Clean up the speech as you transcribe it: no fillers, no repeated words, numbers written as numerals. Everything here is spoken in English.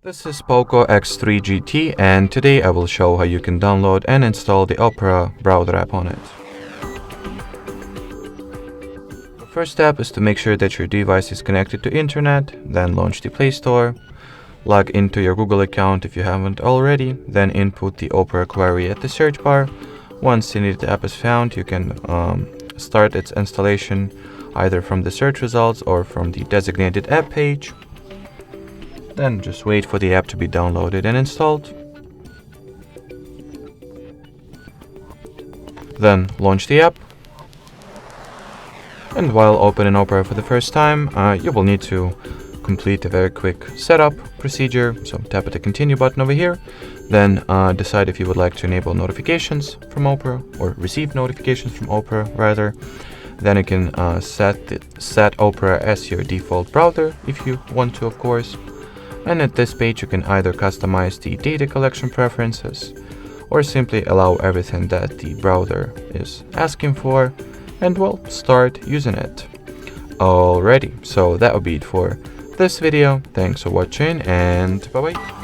This is POCO X3 GT, and today I will show how you can download and install the Opera browser app on it. The first step is to make sure that your device is connected to internet, then launch the Play Store, log into your Google account if you haven't already, then input the Opera query at the search bar. Once the needed app is found, you can start its installation either from the search results or from the designated app page. Then just wait for the app to be downloaded and installed. Then launch the app. And while opening Opera for the first time, you will need to complete a very quick setup procedure. So tap the continue button over here. Then decide if you would like to enable notifications from Opera, or receive notifications from Opera rather. Then you can set Opera as your default browser if you want to, of course. And at this page you can either customize the data collection preferences or simply allow everything that the browser is asking for, and well, start using it. Alrighty, so that would be it for this video. Thanks for watching, and bye bye.